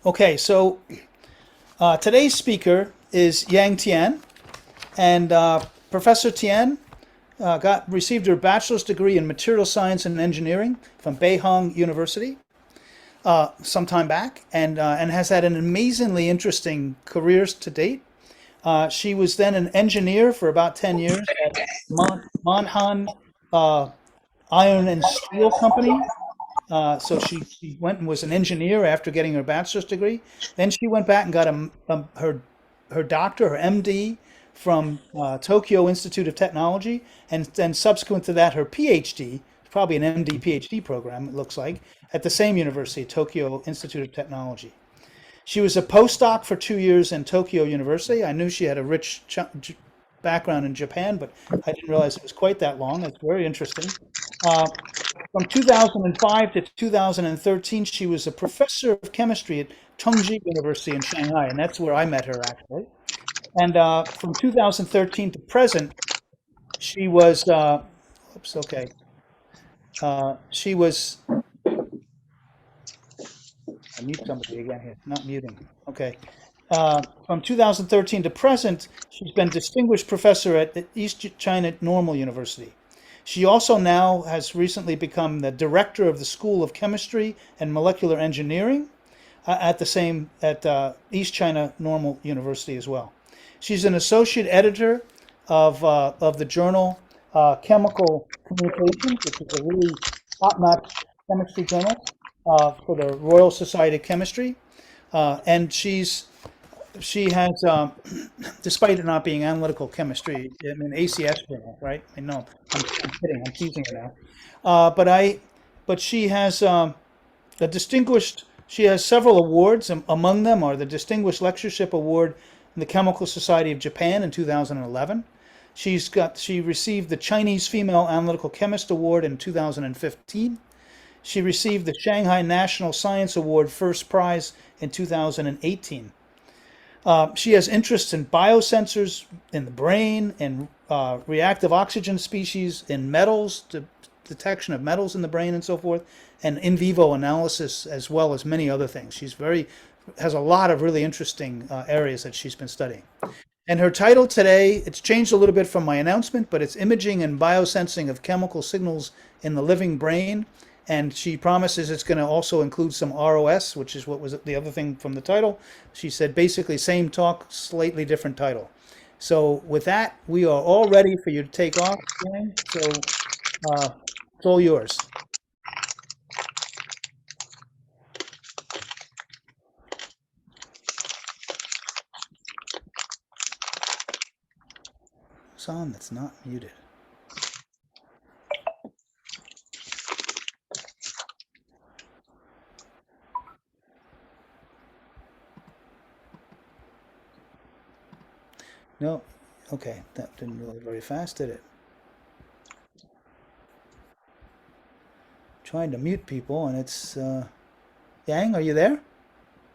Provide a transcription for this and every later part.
Okay, so today's speaker is Yang Tian, and Professor Tian received her bachelor's degree in material science and engineering from Beihang University some time back, and has had an amazingly interesting career to date. She was then an engineer for about 10 years at Manhan uh, Iron and Steel Company. So she went and was an engineer after getting her bachelor's degree. Then she went back and got her doctor, her MD, from Tokyo Institute of Technology, and then subsequent to that, her PhD, probably an MD PhD program, it looks like, at the same university, Tokyo Institute of Technology. She was a postdoc for 2 years in Tokyo University. I knew she had a rich background in Japan, but I didn't realize it was quite that long. It's very interesting. Uh, from 2005 to 2013, she was a professor of chemistry at Tongji University in Shanghai, and that's where I met her actually. And from 2013 to present, she was, oops, okay, she was, I mute somebody again here, not muting, okay. From 2013 to present, she's been distinguished professor at the East China Normal University. She also now has recently become the director of the School of Chemistry and Molecular Engineering at East China Normal University as well. She's an associate editor of the journal Chemical Communications, which is a really top-notch chemistry journal for the Royal Society of Chemistry, and she has, despite it not being analytical chemistry, I mean ACS journal, right? I know, I'm kidding, I'm teasing her now. But she has a distinguished. She has several awards. Among them are the Distinguished Lectureship Award in the Chemical Society of Japan in 2011. She received the Chinese Female Analytical Chemist Award in 2015. She received the Shanghai National Science Award First Prize in 2018. She has interests in biosensors in the brain, in reactive oxygen species, in metals, detection of metals in the brain, and so forth, and in vivo analysis, as well as many other things. Has a lot of really interesting areas that she's been studying. And her title today, it's changed a little bit from my announcement, but it's Imaging and Biosensing of Chemical Signals in the Living Brain. And she promises it's going to also include some ROS, which is what was the other thing from the title. She said basically same talk, slightly different title. So with that, we are all ready for you to take off, Yang. So it's all yours. Sound that's not muted. No, okay, that didn't really very fast, did it? Trying to mute people, and it's Yang. Are you there?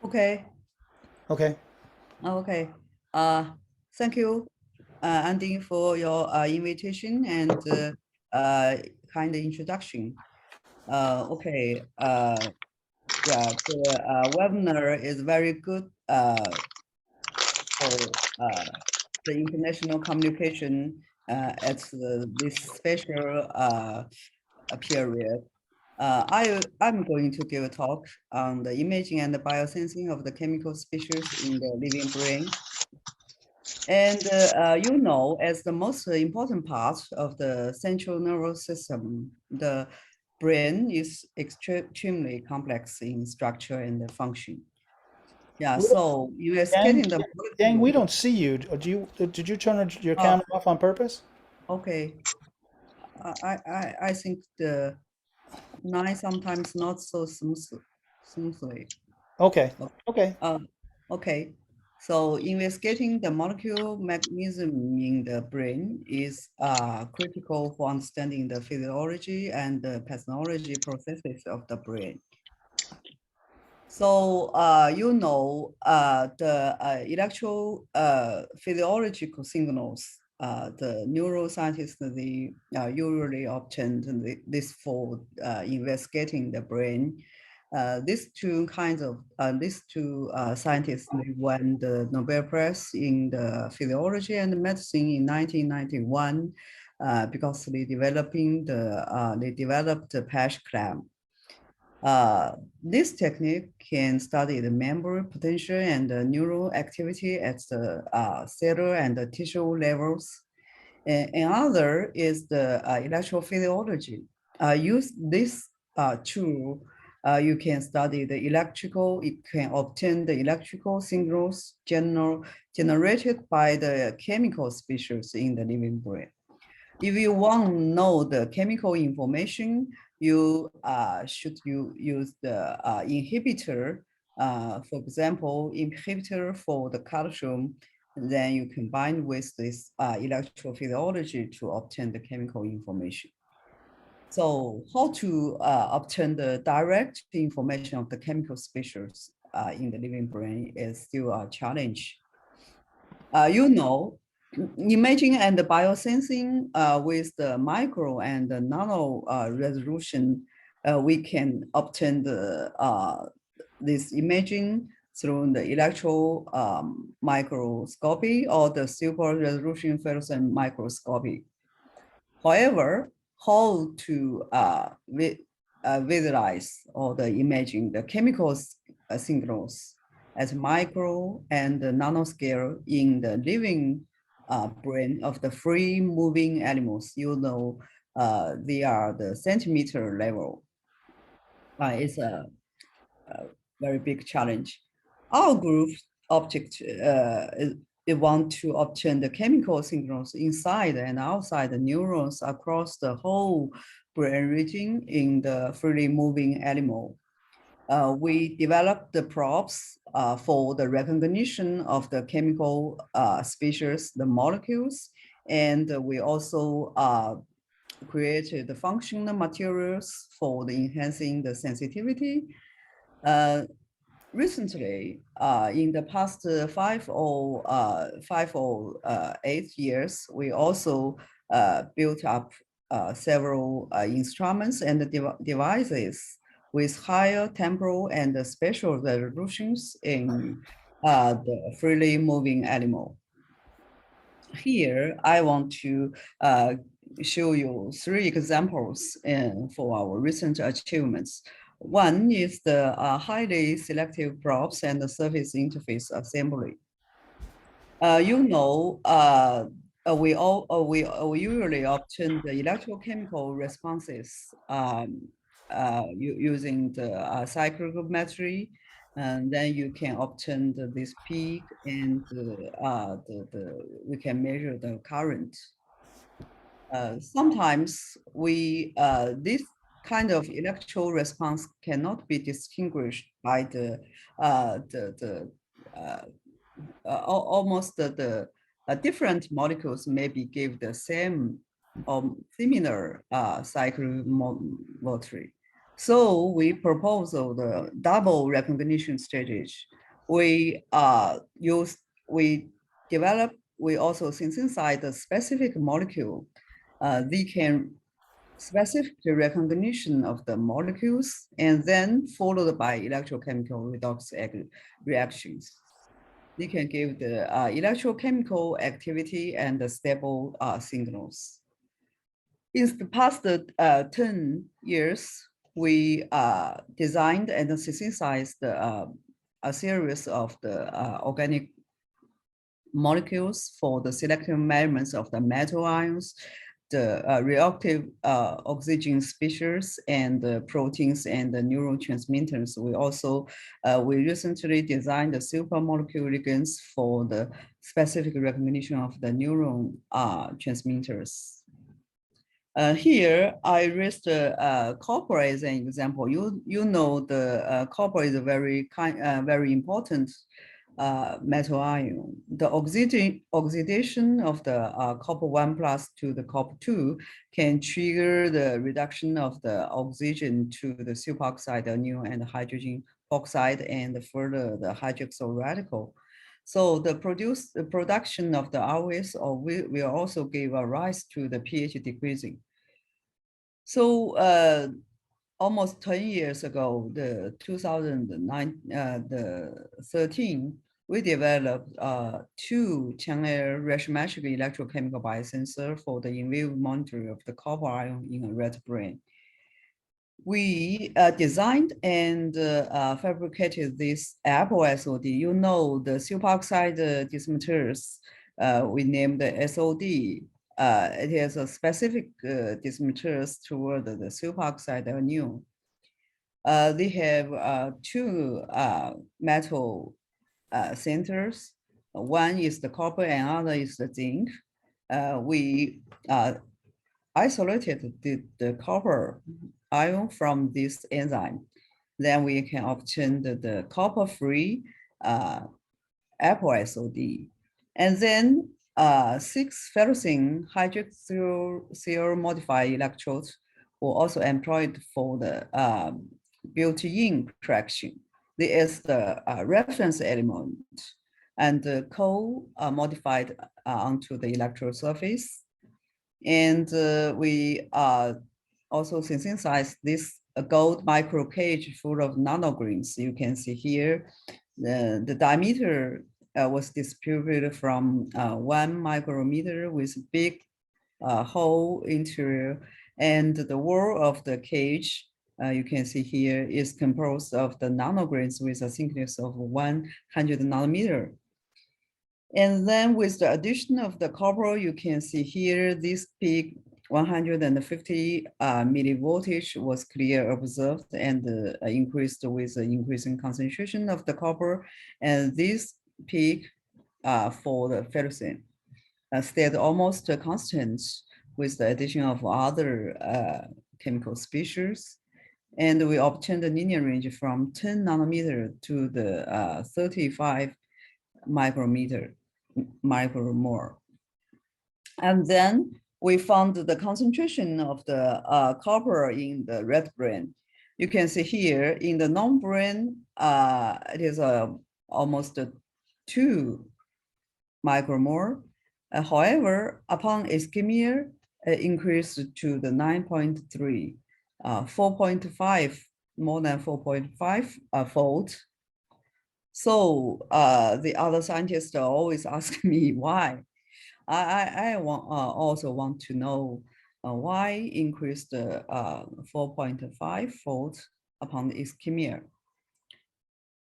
Okay, Okay. okay. Thank you, Andy, for your invitation and kind introduction. Okay. Yeah, the webinar is very good for the international communication at this special period. I'm going to give a talk on the imaging and the biosensing of the chemical species in the living brain. And as the most important part of the central nervous system, the brain is extremely complex in structure and function. Yeah, so Yang, investigating the Yang, we molecule. don't see you. Did you turn your Uh, camera off on purpose? okay, I think the line sometimes not so smoothly. Okay. Okay. Okay. Uh, okay. So investigating the molecule mechanism in the brain is critical for understanding the physiology and the pathology processes of the brain. So the electro physiological signals. The neuroscientists they usually obtain this for investigating the brain. these two scientists, they won the Nobel Prize in the physiology and medicine in 1991 because they developed the patch clamp. This technique can study the memory potential and the neural activity at the cellular and the tissue levels. Another is the electrophysiology. Use this tool, you can study the electrical, it can obtain the electrical signals generated by the chemical species in the living brain. If you want to know the chemical information, you should use the inhibitor. For example, inhibitor for the calcium, then you combine with this electrophysiology to obtain the chemical information. So how to obtain the direct information of the chemical species in the living brain is still a challenge. Imaging and the biosensing with the micro and the nano resolution, we can obtain this imaging through the electron microscopy or the super resolution fluorescent microscopy. However, how to visualize or the imaging the chemical signals at micro and nanoscale in the living brain of the free moving animals, they are the centimeter level. It's a very big challenge. Our group object they want to obtain the chemical signals inside and outside the neurons across the whole brain region in the freely moving animal. We developed the props for the recognition of the chemical species, the molecules, and we also created the functional materials for the enhancing the sensitivity. Recently, in the past 8 years, we also built up several instruments and devices with higher temporal and spatial resolutions in the freely moving animal. Here, I want to show you 3 examples for our recent achievements. One is the highly selective props and the surface interface assembly. We usually obtain the electrochemical responses using the cyclometry, and then you can obtain this peak and we can measure the current. Sometimes this kind of electrical response cannot be distinguished by almost the different molecules maybe give the same or similar cyclometry. So we propose the double recognition strategy. We also synthesize the specific molecule. They can specific recognition of the molecules and then followed by electrochemical redox reactions. They can give the electrochemical activity and the stable signals. In the past 10 years, we designed and synthesized a series of the organic molecules for the selective measurements of the metal ions, the reactive oxygen species, and the proteins and the neurotransmitters. We recently designed the supermolecule ligands for the specific recognition of the neuron transmitters. Here, I raised copper as an example. The copper is a very important metal ion. The oxidation of the copper 1+ to the copper 2 can trigger the reduction of the oxygen to the superoxide anion and hydrogen oxide and further the hydroxyl radical. So the production of the ROS will also give a rise to the pH decreasing. So almost 10 years ago, the 2009, the 13, we developed two Tian ratiometric electrochemical biosensor for the in vivo monitoring of the copper ion in a rat brain. We designed and fabricated this Apple SOD. You know, the superoxide dismuters, we named the SOD. It is a specific dismuters toward the superoxide anion. They have two metal centers. One is the copper and other is the zinc. We isolated the copper ion from this enzyme. Then we can obtain the copper-free Apple SOD. And then 6 ferrocene hydroxyl modified electrodes were also employed for the built-in correction. This is the reference element and co-modified onto the electrode surface. And we also synthesized this gold micro cage full of nanograins. You can see here, the diameter was distributed from 1 micrometer with big hole interior, and the wall of the cage, you can see here, is composed of the nanograins with a thickness of 100 nanometer. And then with the addition of the copper, you can see here, this peak 150 millivoltage was clear observed and increased with the increasing concentration of the copper. And this peak for the ferrocene stayed almost constant with the addition of other chemical species. And we obtained a linear range from 10 nanometer to the 35 micromole. And then we found the concentration of the copper in the rat brain. You can see here in the non-brain, it is almost 2 micromole. However, upon ischemia, it increased to the 9.3, 4.5, more than 4.5 fold. So the other scientists always ask me why. I also want to know why increase the 4.5 fold upon ischemia.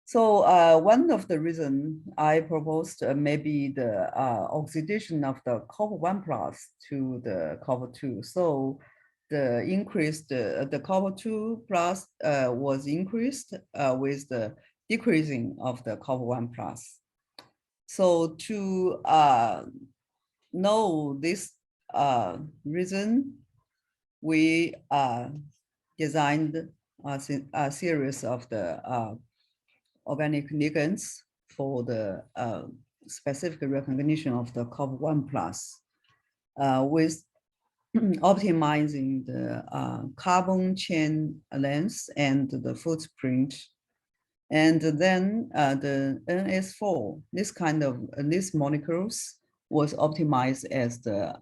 So one of the reasons I proposed maybe the oxidation of the copper 1+ to the copper 2. So the increased the copper 2+ was increased with the decreasing of the copper 1+. So to know this reason, we designed a series of the organic ligands for the specific recognition of the copper 1+, with optimizing the carbon chain length and the footprint. And then the NS4, this kind of these molecules was optimized as to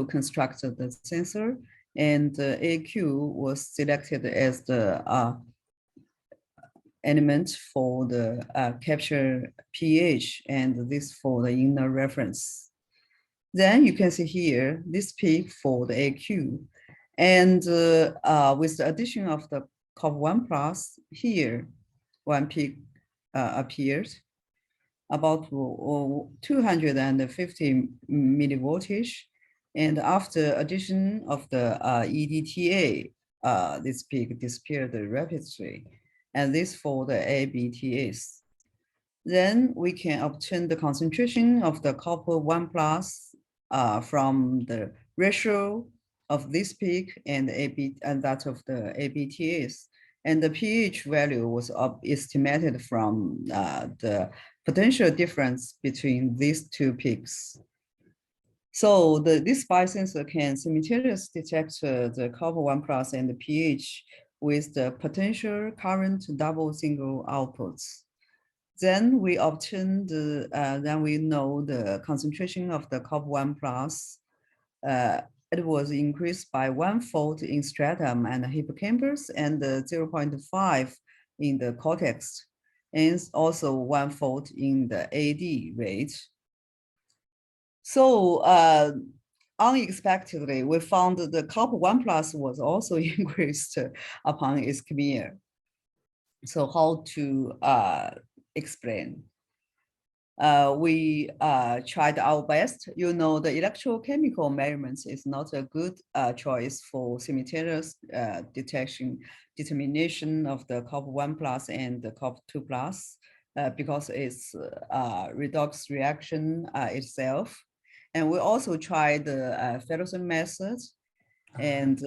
construct the sensor, and AQ was selected as the element for the capture pH, and this for the inner reference. Then you can see here this peak for the AQ, and with the addition of the copper 1+, here one peak appeared about 250 millivoltage, and after addition of the EDTA, this peak disappeared rapidly, and this for the ABTS. Then we can obtain the concentration of the copper 1+ from the ratio of this peak and that of the ABTS. And the pH value was estimated from the potential difference between these two peaks. So this biosensor can simultaneously detect the copper 1+ and the pH with the potential current double single outputs. Then we obtain then we know the concentration of the copper 1+ it was increased by 1-fold in striatum and hippocampus and 0.5 in the cortex, and also 1-fold in the AD rate. So unexpectedly, we found that the COP1+ was also increased upon ischemia. So how to explain? We tried our best. You know, the electrochemical measurements is not a good choice for simultaneous determination of the COP1+ and the COP2+, because it's redox reaction itself. And we also tried the Feddersen method. And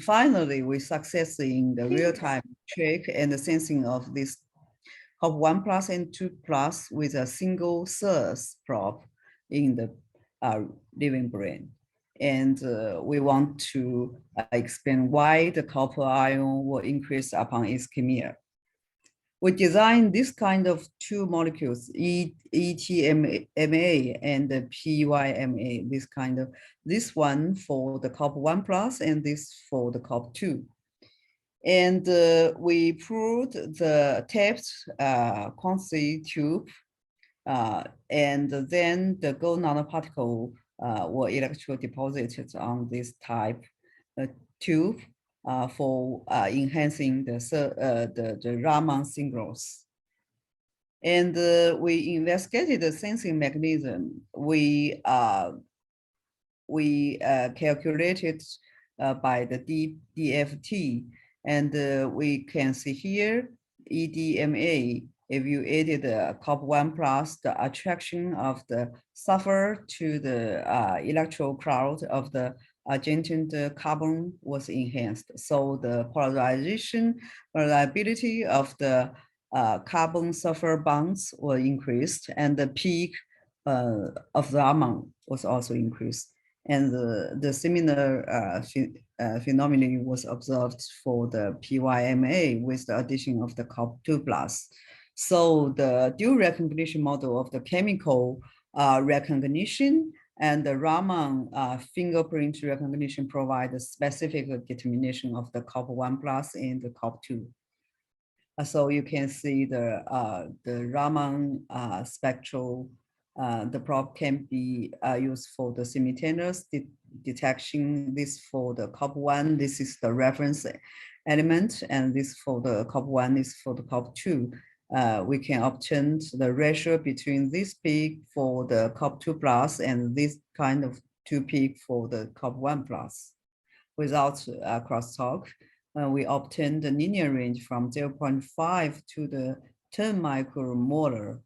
finally, we success in the real-time check and the sensing of this COP1+ and 2+ with a single source probe in the living brain. And we want to explain why the copper ion will increase upon ischemia. We designed this kind of two molecules, ETMA and the PYMA, this one for the COP1+ and this for the COP2. And we proved the tapped quantity tube, and then the gold nanoparticle were electrodeposited on this type tube for enhancing the Raman signals. And we investigated the sensing mechanism. We calculated by the DFT, and we can see here EDMA evaluated the COP1+, the attraction of the sulfur to the electron cloud of the adjacent carbon was enhanced. So the polarizability of the carbon sulfur bonds were increased, and the peak of Raman was also increased. And the similar phenomenon was observed for the PYMA with the addition of the COP2+. So the dual recognition model of the chemical recognition and the Raman fingerprint recognition provide a specific determination of the COP1+ and the COP2. So you can see the Raman spectral. The probe can be used for the simultaneous detection. This for the COP1, this is the reference element, and this for the COP1 is for the COP2. We can obtain the ratio between this peak for the COP2+ and this kind of two peak for the COP1+. Without crosstalk, we obtain the linear range from 0.5 to the 10 micromolar.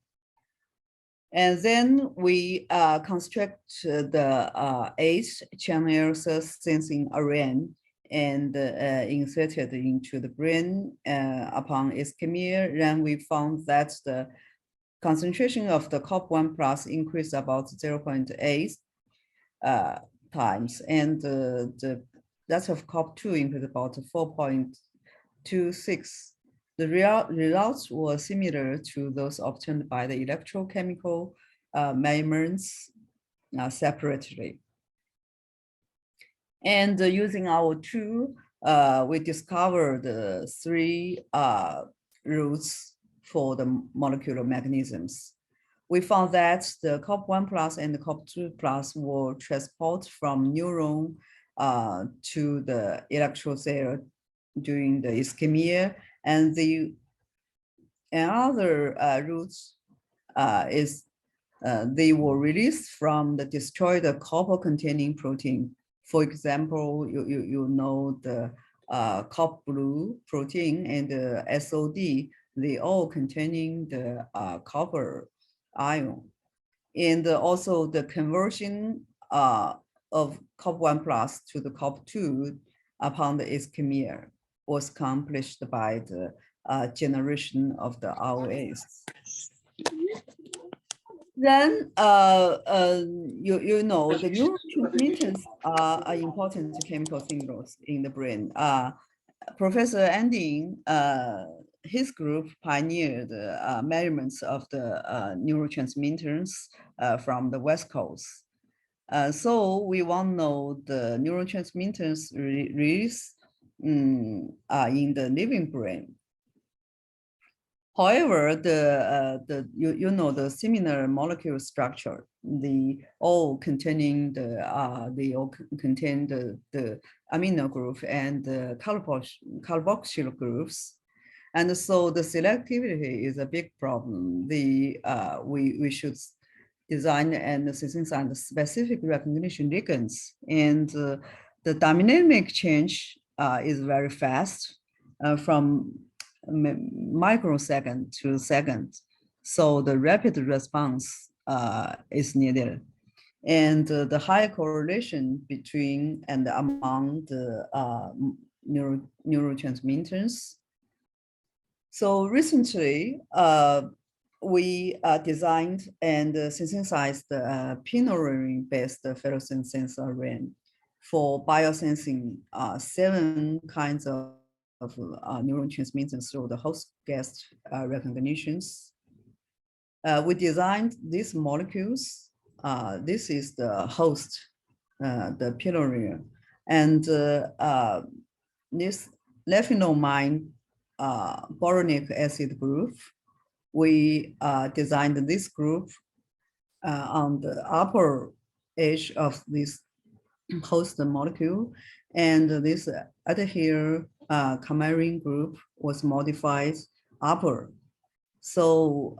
And then we construct the 8-channel sensing array and inserted into the brain upon ischemia. Then we found that the concentration of the COP1+ increased about 0.8 times, and that of COP2 increased about 4.26. The results were similar to those obtained by the electrochemical measurements separately. And using our tool, we discovered 3 routes for the molecular mechanisms. We found that the COP1+ and the COP2+ will transport from neuron to the electrical cell during the ischemia, and the another routes is they were released from the destroyed copper-containing protein. For example, you know the COP blue protein and the SOD, they all containing the copper ion. And also the conversion of COP1+ to the COP2 upon the ischemia was accomplished by the generation of the ROAs. Then, you know, the neurotransmitters are important chemical signals in the brain. Professor Anding, his group pioneered measurements of the neurotransmitters from the West Coast. So we want to know the neurotransmitters release in the living brain. However, the similar molecule structure, all containing they all contain the amino group and the carboxyl groups, and so the selectivity is a big problem. We should design and synthesize specific recognition ligands, and the dynamic change is very fast from microsecond to second. So the rapid response is needed. And the high correlation between and among the neurotransmitters. So recently, we designed and synthesized the pinorin-based fluorescent sensor array for biosensing 7 kinds of neurotransmitters through the host guest recognitions. We designed these molecules. This is the host, the pinorin, and this lefenamine boronic acid group. We designed this group on the upper edge of this host molecule, and this adhere coumarin group was modified upper. So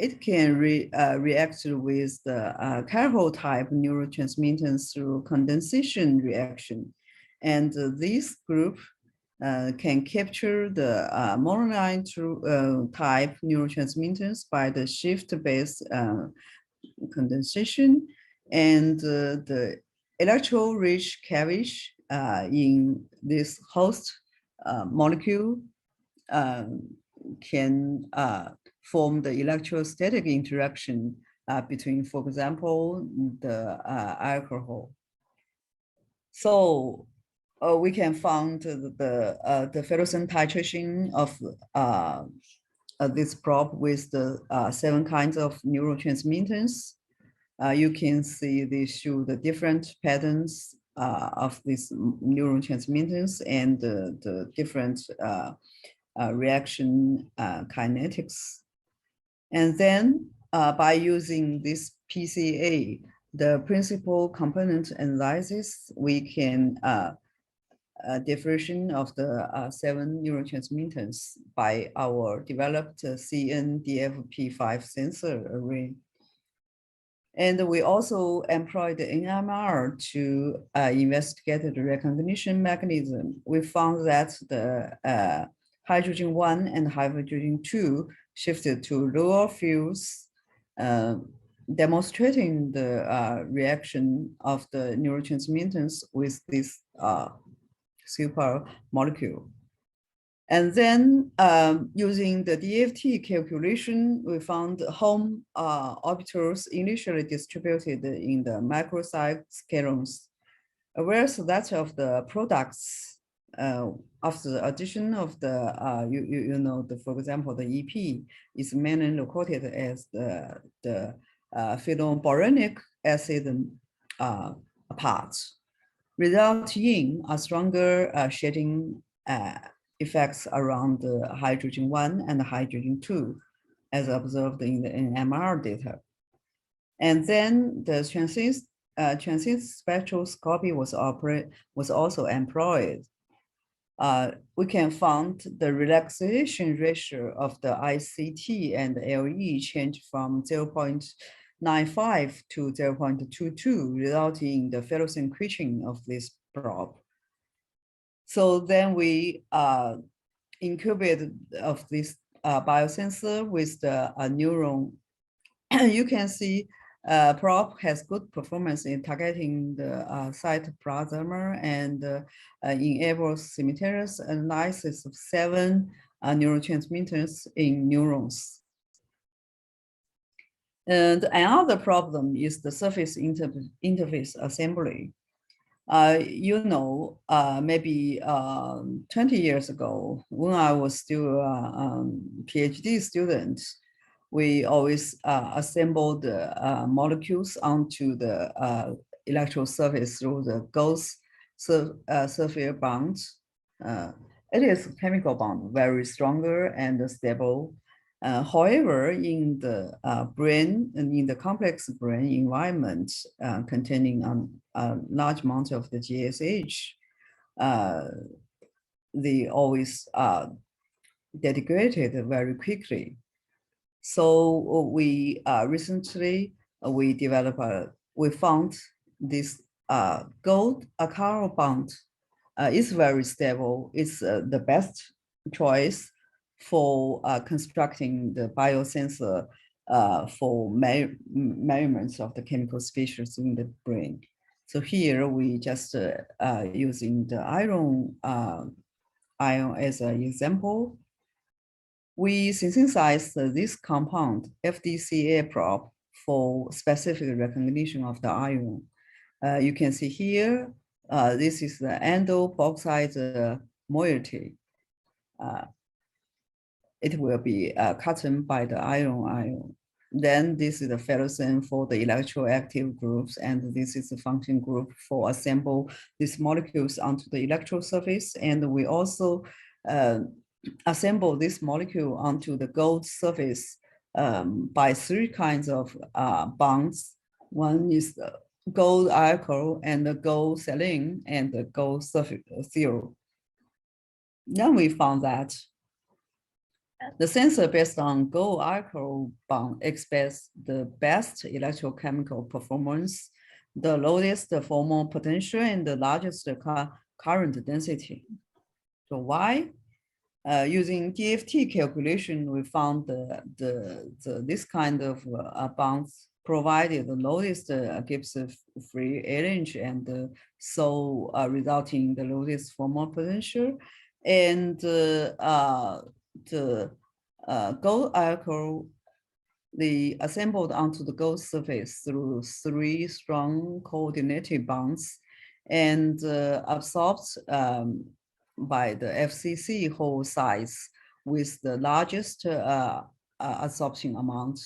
it can react with the chiral type neurotransmitters through condensation reaction. And this group can capture the monoline type neurotransmitters by the shift-based condensation, and the electro-rich cleavage in this host molecule can form the electrostatic interaction between, for example, the alcohol. So we can find the fluorescent titration of this probe with the 7 kinds of neurotransmitters. You can see they show the different patterns of these neurotransmitters and the different reaction kinetics. And then by using this PCA, the principal component analysis, we can differentiation of the 7 neurotransmitters by our developed CNDFP5 sensor array. And we also employed the NMR to investigate the recognition mechanism. We found that the hydrogen 1 and hydrogen 2 shifted to lower fields, demonstrating the reaction of the neurotransmitters with this super molecule. And then using the DFT calculation, we found home orbitals initially distributed in the microcyclones, whereas that of the products after the addition of the, for example, the EP is mainly located as the phenolboronic acid parts, resulting in a stronger shedding effects around the hydrogen 1 and hydrogen 2, as observed in the NMR data. And then the transient spectroscopy was also employed. We can find the relaxation ratio of the ICT and LE change from 0.95 to 0.22, resulting in the fluorescent quenching of this probe. So then we incubated of this biosensor with the neuron. You can see probe has good performance in targeting the cytoplasm and enables simultaneous analysis of 7 neurotransmitters in neurons. And another problem is the surface interface assembly. Maybe 20 years ago, when I was still a PhD student, we always assemble the molecules onto the electron surface through the gauss surface bonds. It is chemical bond, very stronger and stable. However, in the brain and in the complex brain environment containing a large amount of the GSH, they always degradated very quickly. So we recently we found this gold chiral bond is very stable. It's the best choice for constructing the biosensor for measurements of the chemical species in the brain. So here we just using the iron as an example. We synthesized this compound, FDCA prop, for specific recognition of the ion. You can see here, this is the endo-bauxite moiety. It will be cut by the ion. Then this is the ferrocene for the electroactive groups, and this is the function group for assemble these molecules onto the electron surface. And we also assemble this molecule onto the gold surface by three kinds of bonds. One is the gold alkyl and the gold selene and the gold zero. Then we found that the sensor based on gold alkyl bond expects the best electrochemical performance, the lowest formal potential, and the largest current density. So why? Using DFT calculation, we found this kind of bonds provided the lowest Gibbs free range, and so resulting in the lowest formal potential. And the gold alkyl, they assembled onto the gold surface through three strong coordinated bonds and absorbed by the FCC hole size with the largest absorption amount.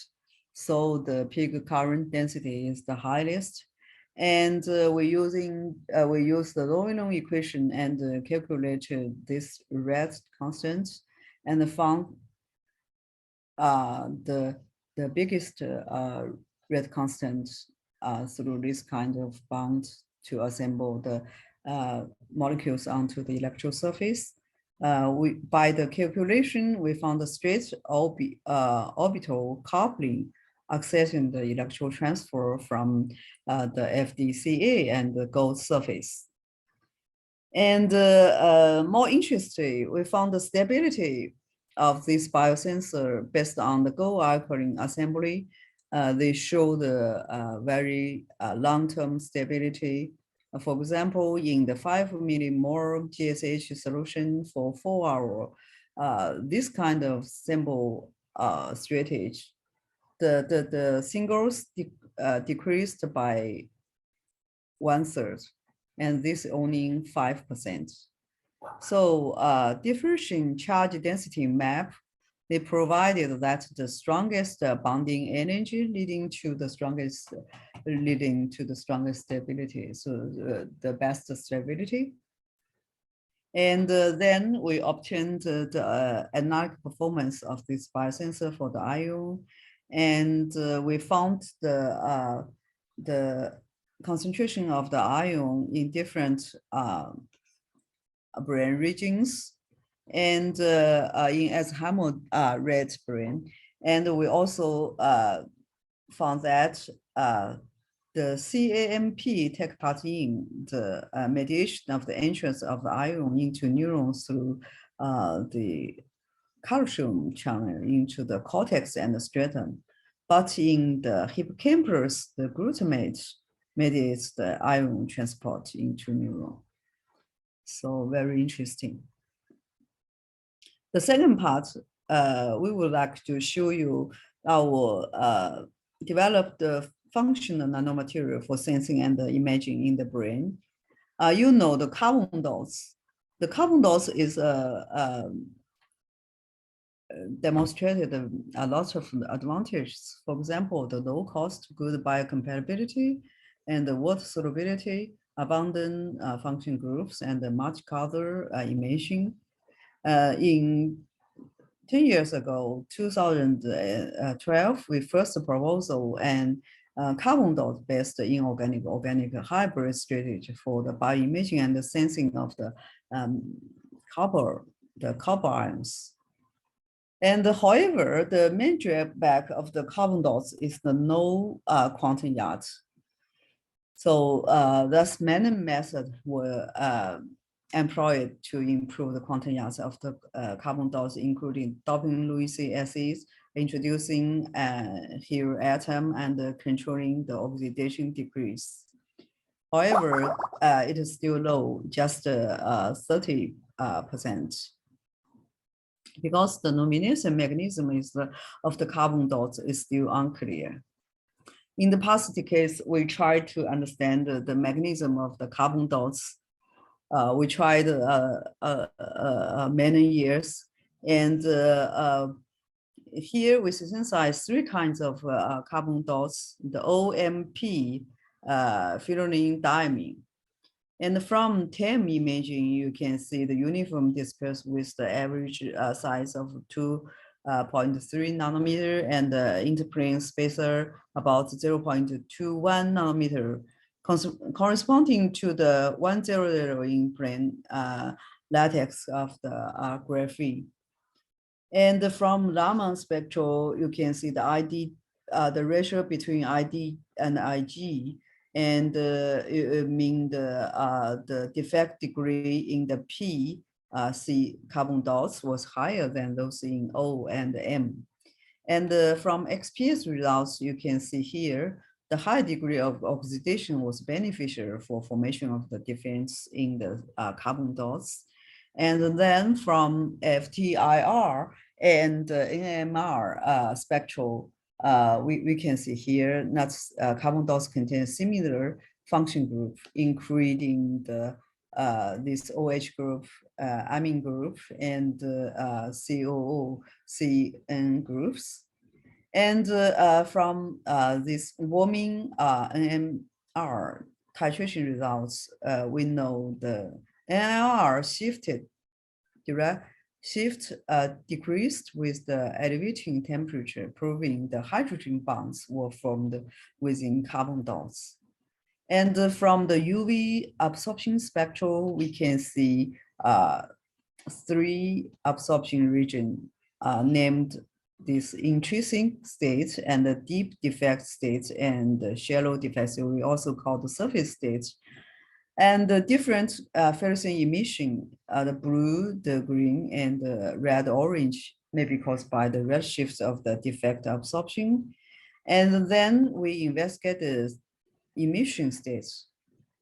So the peak current density is the highest. And we use the Lorentz equation and calculated this red constant and found the biggest red constant through this kind of bond to assemble the molecules onto the electron surface. By the calculation, we found a straight orbital coupling accessing the electron transfer from the FDCA and the gold surface. And more interesting, we found the stability of this biosensor based on the gold alkaline assembly. They show the very long-term stability. For example, in the 5 millimole GSH solution for 4 hours, this kind of simple strategy, the singles decreased by 1/3, and this only 5%. So diffusion charge density map, they provided that the strongest bonding energy leading to the strongest stability. So the best stability. And then we obtained the analytic performance of this biosensor for the ion, and we found the concentration of the ion in different brain regions, and in Alzheimer's rat brain. And we also found that the CAMP take part in the mediation of the entrance of the ion into neurons through the calcium channel into the cortex and the striatum. But in the hippocampus, the glutamate mediates the ion transport into neuron. So very interesting. The second part, we would like to show you our developed functional nanomaterial for sensing and imaging in the brain. You know the carbon dots. The carbon dots is demonstrated a lot of advantages. For example, the low cost, good biocompatibility, and the water solubility, abundant function groups, and the multi-color imaging. In 10 years ago, 2012, we first proposal and carbon dot based inorganic organic hybrid strategy for the bioimaging and the sensing of the copper ions. And however, the main drawback of the carbon dots is the no quantum yacht. So thus many methods were employed to improve the quantum yachts of the carbon dots, including doping Lewis acids, introducing hero atom, and controlling the oxidation degrees. However, it is still low, just 30%. Because the luminescent mechanism of the carbon dots is still unclear. In the past case, we tried to understand the mechanism of the carbon dots. We tried many years, and here we synthesize three kinds of carbon dots: the OMP, phenolene diamine. And from TEM imaging, you can see the uniform dispersed with the average size of 2.3 nanometer and the interplane spacer about 0.21 nanometer, corresponding to the 100 in plane lattice of the graphene. And from Raman spectral, you can see the ID, the ratio between ID and IG, and mean the defect degree in the P C carbon dots was higher than those in O and M. And from XPS results, you can see here, the high degree of oxidation was beneficial for formation of the difference in the carbon dots. And then from FTIR and NMR spectral, we can see here that carbon dots contain similar function group, including the this OH group, amine group, and COO, CN groups. And from this warming NMR titration results, we know the NMR decreased with the elevating temperature, proving the hydrogen bonds were formed within carbon dots. And from the UV absorption spectral, we can see three absorption regions named this intrinsic state and the deep defect state and the shallow defect state, we also call the surface state. And the different fluorescent emission, the blue, the green, and the red-orange may be caused by the redshift of the defect absorption. And then we investigate the emission states.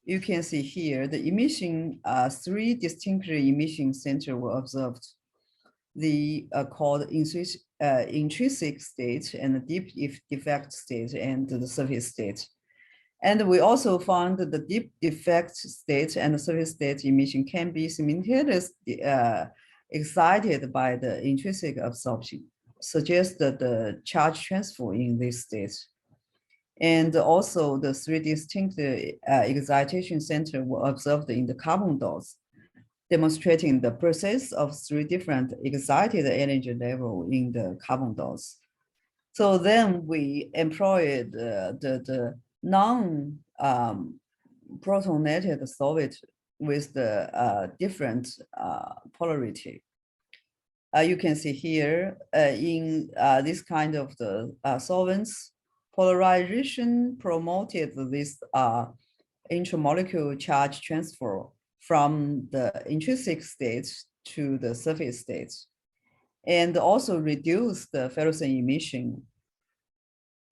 You can see here the emission, three distinct emission centers were observed. The called intrinsic state and the deep defect state and the surface state. And we also found that the deep defect state and the surface state emission can be simultaneously excited by the intrinsic absorption, suggests that the charge transfer in this state. And also the three distinct excitation centers were observed in the carbon dots, demonstrating the process of three different excited energy levels in the carbon dots. So then we employed the non-protonated solvent with the different polarity. You can see here in this kind of the solvents, polarization promoted this intramolecular charge transfer from the intrinsic state to the surface state, and also reduce the fluorescent emission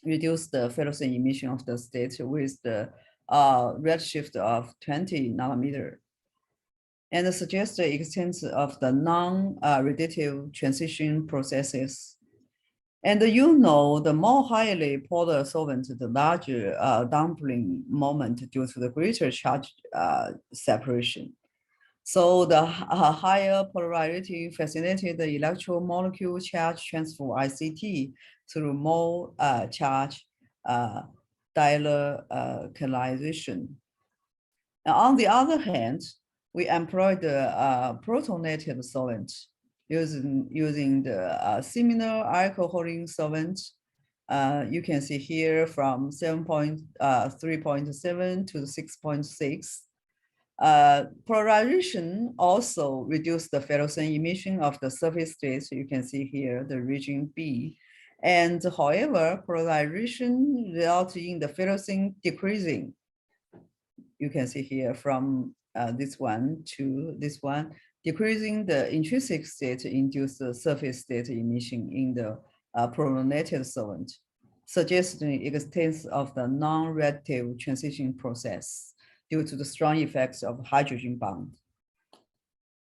of the state with the redshift of 20 nanometer, and suggest the extent of the non-radiative transition processes. And the more highly polar solvent, the larger damping moment due to the greater charge separation. So the higher polarity facilitated the electromolecule charge transfer ICT through more charge dialocalization. On the other hand, we employed the protonated solvent using the similar alcoholing solvent. You can see here from 3.7 to 6.6. Polarization also reduced the ferrocene emission of the surface state. You can see here the region B. And however, polarization results in the ferrocene decreasing. You can see here from this one to this one, decreasing the intrinsic state induced surface state emission in the protonated solvent, suggesting existence of the non-reactive transition process due to the strong effects of hydrogen bond.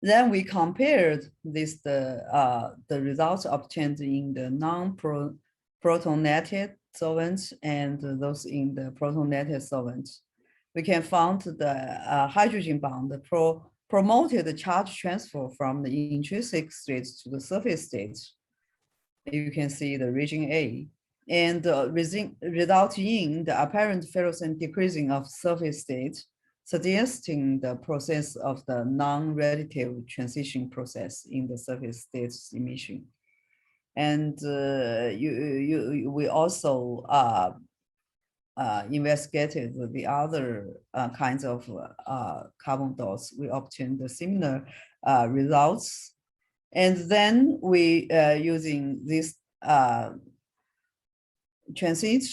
Then we compared the results obtained in the non-protonated solvents and those in the protonated solvents. We can find the hydrogen bond promoted the charge transfer from the intrinsic state to the surface state. You can see the region A, and resulting in the apparent ferrocene decreasing of surface state, suggesting the process of the non-radiative transition process in the surface state emission. And we also investigated the other kinds of carbon dots. We obtained the similar results. And then we using this transit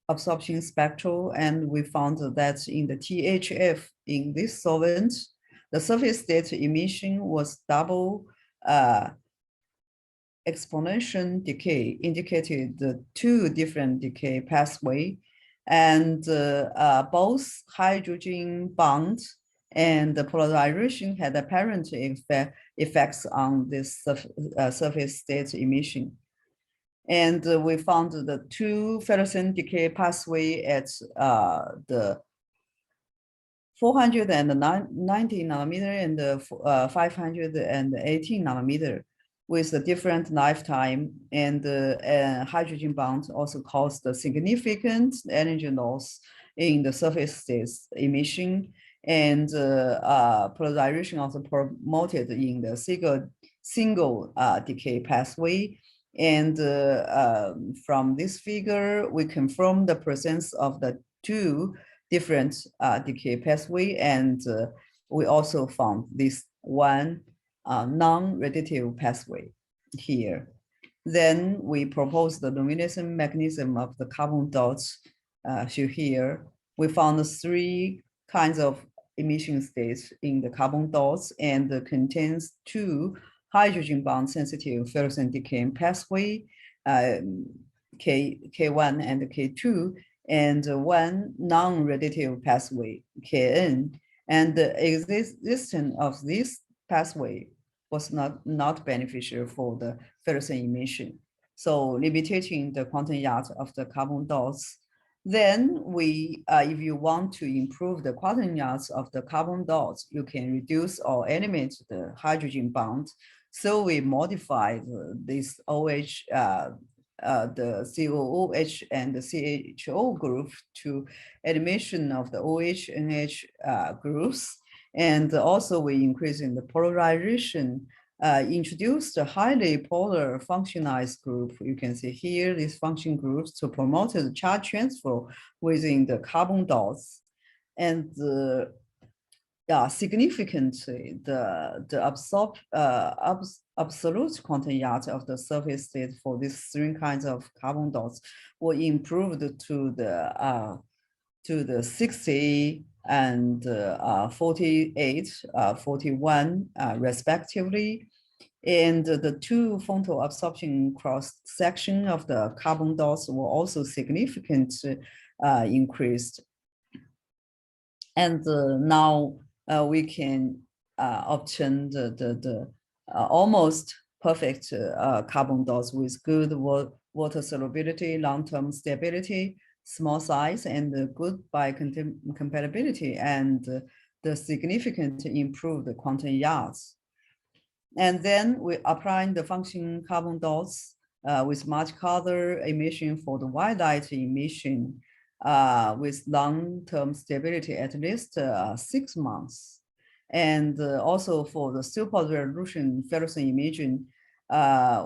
absorption spectral, and we found that in the THF in this solvent, the surface state emission was double exponential decay, indicated the two different decay pathway, and both hydrogen bond and the polarization had apparent effects on this surface state emission. And we found the two ferrocene decay pathway at the 490 nanometer and the 518 nanometer with a different lifetime, and hydrogen bond also caused a significant energy loss in the surface state emission, and polarization also promoted in the single decay pathway. And from this figure, we confirm the presence of the two different decay pathway, and we also found this one non-radiative pathway here. Then we proposed the luminescent mechanism of the carbon dots. So here we found three kinds of emission states in the carbon dots, and contains two hydrogen bond sensitive ferrocene decay pathway, K1 and K2, and one non-radiative pathway, Kn. And the existence of this pathway was not beneficial for the ferrocene emission. So limiting the quantum yacht of the carbon dots. Then we, if you want to improve the quantum yachts of the carbon dots, you can reduce or eliminate the hydrogen bond. So we modified this OH, the COOH and the CHO group to elimination of the OH NH groups. And also we increase in the polarization, introduced a highly polar functionalized group. You can see here these function groups to promote the charge transfer within the carbon dots. And significantly, the absolute quantum yacht of the surface state for these three kinds of carbon dots were improved to the 60 and 48, 41 respectively. And the two photo absorption cross section of the carbon dots were also significantly increased. And now we can obtain the almost perfect carbon dots with good water solubility, long-term stability, small size, and good biocompatibility. And the significant improved quantum yards. And then we applying the function carbon dots with much color emission for the white light emission with long-term stability at least 6 months. And also for the super resolution fluorescent imaging,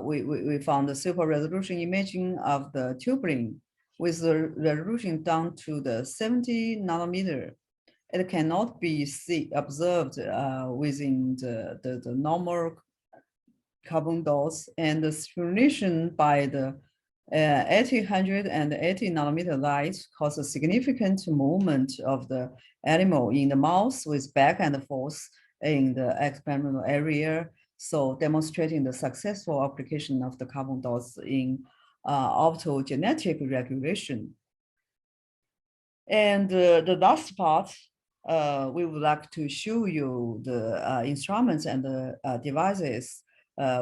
we found the super resolution imaging of the tubulin with the resolution down to the 70 nanometer. It cannot be observed within the normal carbon dots, and the stimulation by the 1800 and 80 nanometer light cause a significant movement of the animal in the mouse with back and forth in the experimental area. So demonstrating the successful application of the carbon dots in optogenetic regulation. And the last part, we would like to show you the instruments and the devices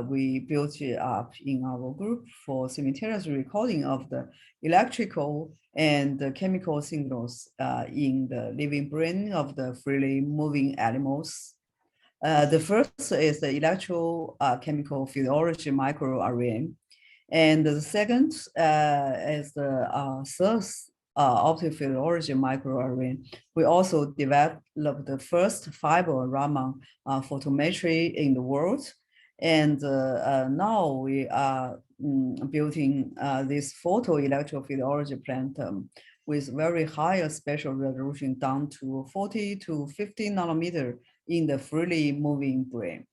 we built it up in our group for simultaneous recording of the electrical and the chemical signals in the living brain of the freely moving animals. The first is the electrochemical physiology microarray. And the second is the source optophysiology microarray. We also developed the first fiber Raman photometry in the world. And now we are building this photoelectrophysiology platinum with very high spatial resolution down to 40 to 50 nanometer in the freely moving brain.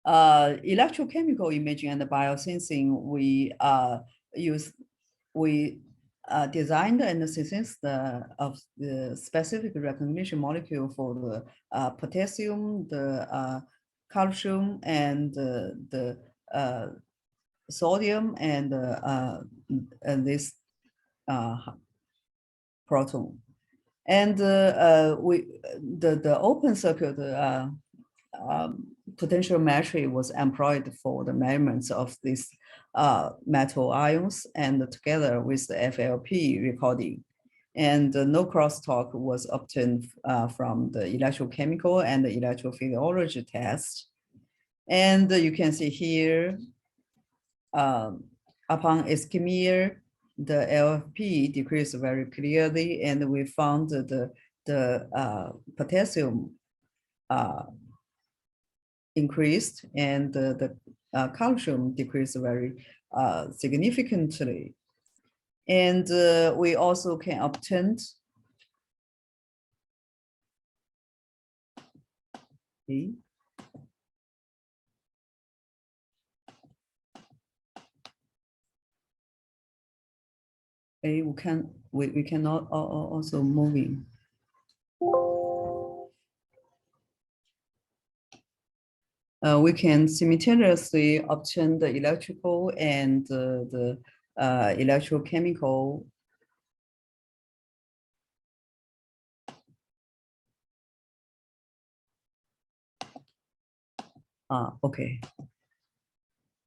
Electrochemical imaging and biosensing, we designed and synthesized of the specific recognition molecule for the potassium, the calcium, and the sodium, and this proton. And the open circuit potential metric was employed for the measurements of these metal ions, and together with the FLP recording. And no crosstalk was obtained from the electrochemical and the electrophysiology test. And you can see here, upon ischemia, the LFP decreased very clearly, and we found the potassium increased, and the calcium decreased very significantly. And we also can obtain we cannot also moving. We can simultaneously obtain the electrical and the electrochemical okay.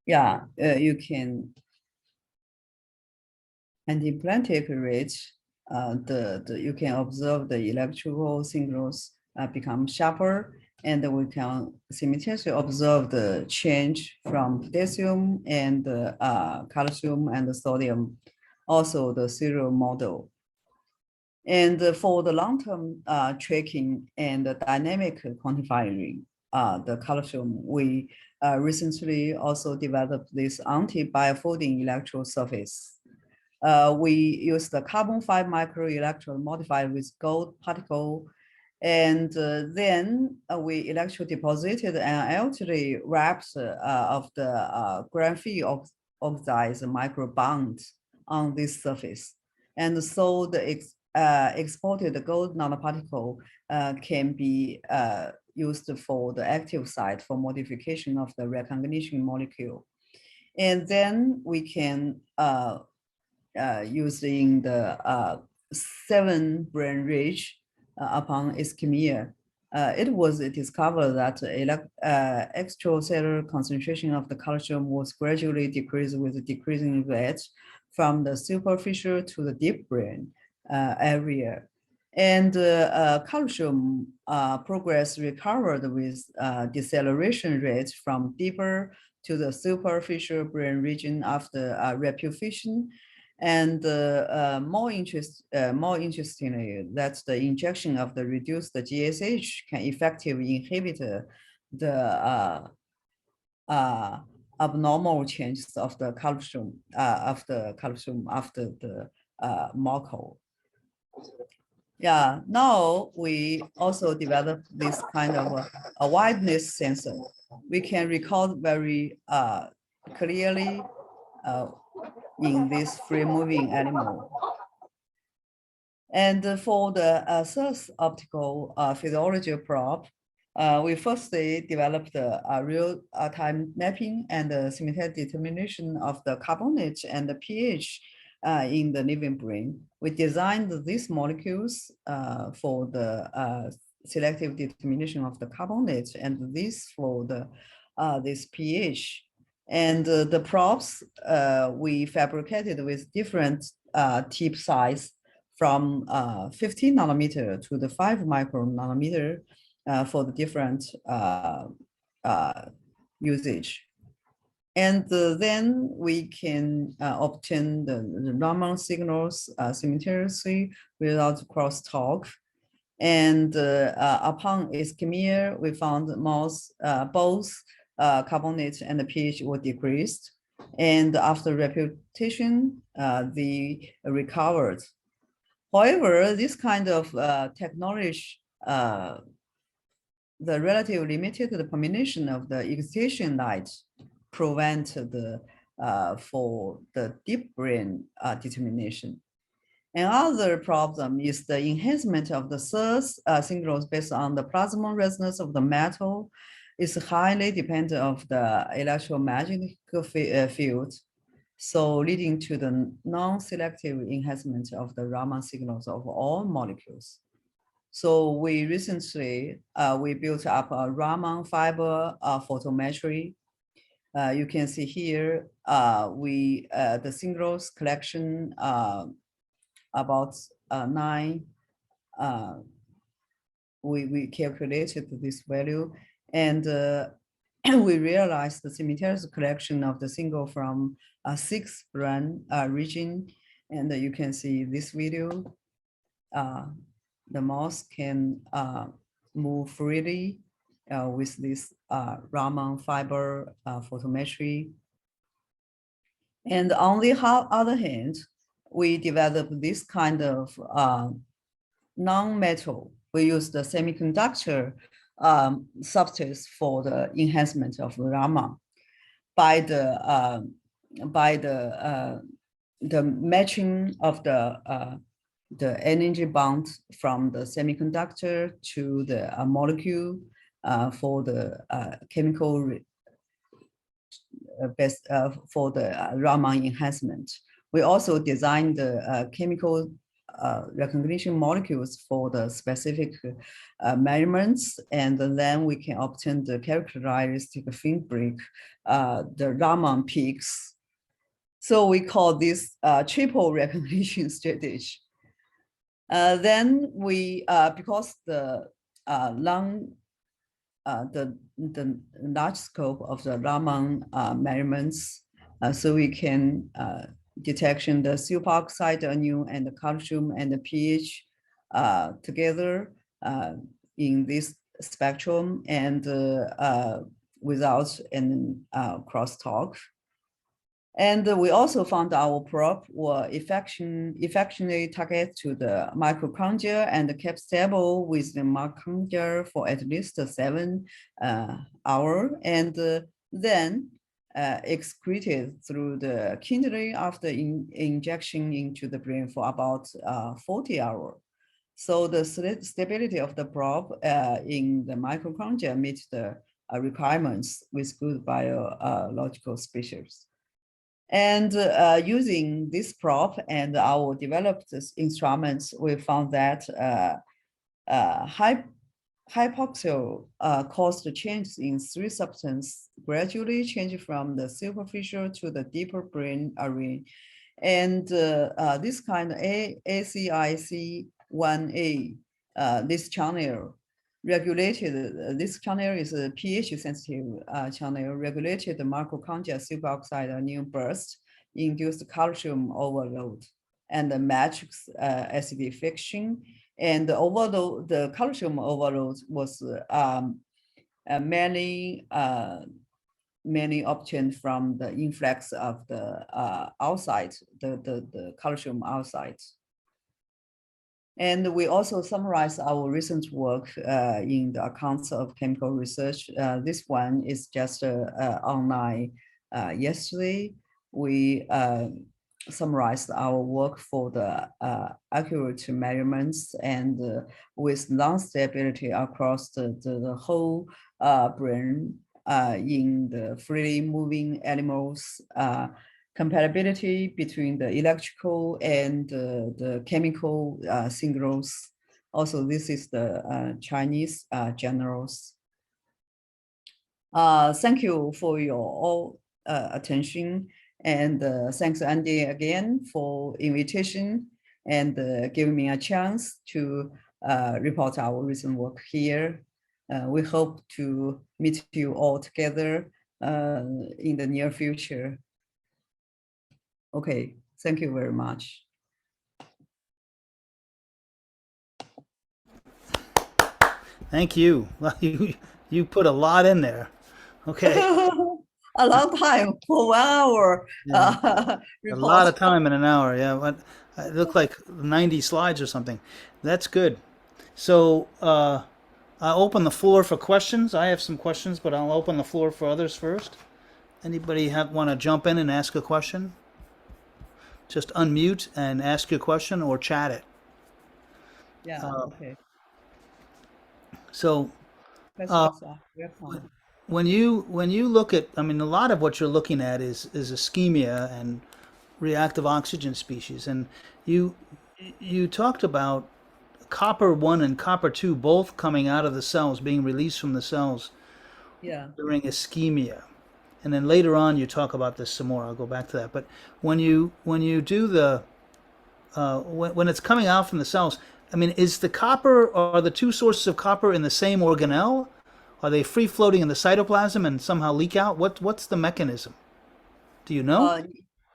Yeah, you can anti-plantic rate, you can observe the electrical signals become sharper, and we can simultaneously observe the change from potassium and calcium and the sodium, also the serial model. And for the long-term tracking and the dynamic quantifying the calcium, we recently also developed this anti-biofolding electrode surface. We use the carbon 5 microelectrode modified with gold particle, and then we electrodeposited an alternative wraps of the graphene oxides microbond on this surface. And so the exported gold nanoparticle can be used for the active site for modification of the recognition molecule. And then we can use in the 7 brain ridge upon ischemia. It was discovered that extracellular concentration of the calcium was gradually decreased with decreasing rate from the superficial to the deep brain area. And calcium progress recovered with deceleration rate from deeper to the superficial brain region after repufation. And more interestingly, that the injection of the reduced GSH can effectively inhibit the abnormal changes of the calcium after the Marco. Yeah, now we also developed this kind of a wideness sensor. We can record very clearly in this free-moving animal. And for the source optical physiology probe, we firstly developed a real-time mapping and simultaneous determination of the carbonate and the pH in the living brain. We designed these molecules for the selective determination of the carbonate, and this for the this pH. And the probes we fabricated with different tip size from 15 nanometer to the 5 micron nanometer for the different usage. And then we can obtain the Raman signals simultaneously without crosstalk. And upon ischemia, we found both carbonate and the pH were decreased. And after reputation, they recovered. However, this kind of technology, the relatively limited permeation of the excitation light prevent the for the deep brain determination. Another problem is the enhancement of the source signals based on the plasmon resonance of the metal is highly dependent on the electromagnetic field, so leading to the non-selective enhancement of the Raman signals of all molecules. So we recently, we built up a Raman fiber photometry. You can see here, the signals collection about 9, we calculated this value, and we realized the simultaneous collection of the signal from 6 brain region, and you can see this video. The mouse can move freely with this Raman fiber photometry. And on the other hand, we developed this kind of non-metal. We use the semiconductor substance for the enhancement of Raman by the matching of the energy bond from the semiconductor to the molecule for the chemical best for the Raman enhancement. We also designed the chemical recognition molecules for the specific measurements, and then we can obtain the characteristic fingerprint, the Raman peaks. So we call this triple recognition strategy. Then we, because the large scope of the Raman measurements, so we can detection the superoxide anion and the calcium and the pH together in this spectrum, and without any crosstalk. And we also found our probe were effectively target to the mitochondria and kept stable with the mitochondria for at least 7 hours, and then excreted through the kidney after injection into the brain for about 40 hours. So the stability of the probe in the mitochondria meets the requirements with good biological species. And using this probe and our developed instruments, we found that hypoxia caused changes in 3 substances gradually change from the superficial to the deeper brain area. And this kind of ACIC 1A, this channel regulated, this channel is a pH sensitive channel, regulated the mitochondria superoxide ion burst, induced calcium overload, and the matrix acidification. And the overload, the calcium overload was mainly obtained from the influx of the outside, the calcium outside. And we also summarize our recent work in the accounts of chemical research. This one is just online yesterday. We summarized our work for the accurate measurements and with non-stability across the whole brain in the freely moving animals, compatibility between the electrical and the chemical signals. Also, this is the Chinese generals. Thank you for your all attention, and thanks Andy again for invitation and giving me a chance to report our recent work here. We hope to meet you all together in the near future. Okay, thank you very much. Thank you. Well, you put a lot in there. Okay. A long time for 1 hour Yeah. A lot report. of time in an hour. Yeah. What it looked like 90 slides or something. That's good. So I'll open the floor for questions. I have some questions, but I'll open the floor for others first. Anybody want to jump in and ask a question? Just unmute and ask your question or chat it. Yeah, okay. So Questions are welcome. when you look at, I mean, a lot of what you're looking at is ischemia and reactive oxygen species, and you you talked about copper 1 and copper 2 both coming out of the cells, being released from the cells Yeah. during ischemia. And then later on you talk about this some more. I'll go back to that. But when you do the when it's coming out from the cells, I mean, is the copper, are the two sources of copper in the same organelle? Are they free floating in the cytoplasm and somehow leak out? What's the mechanism? Do you know?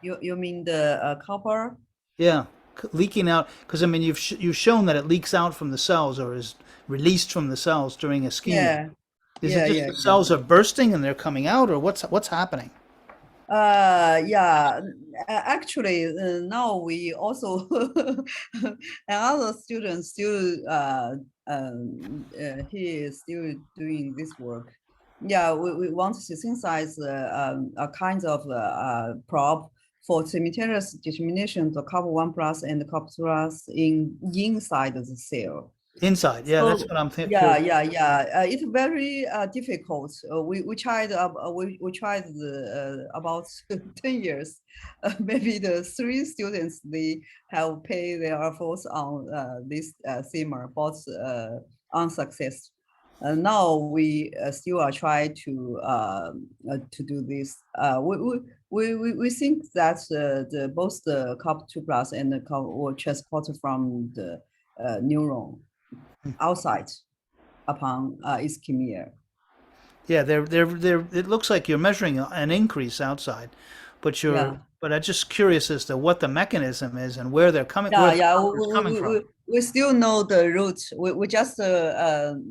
You mean the copper? Yeah, leaking out, because I mean you've shown that it leaks out from the cells or is released from the cells during ischemia. Yeah, Is it just yeah. the cells are bursting and they're coming out, or what's happening? Yeah, actually, now we also another student still he is still doing this work. Yeah, we want to synthesize a kind of prop for simultaneous determination of copper 1 plus and copper 2 plus inside the cell. Inside, yeah, that's what I'm thinking. Yeah. It's very difficult. We tried we tried about 10 years. Maybe the 3 students they have paid their efforts on this simmer, both unsuccessful. Now we still are trying to do this. We think that the both the COP2 plus and the COP were transported from the neuron outside upon ischemia. Yeah, they're. It looks like you're measuring an increase outside, but Yeah, but I'm just curious as to what the mechanism is and where they're coming, where yeah, the yeah. copper is coming from. We still know the root. We just You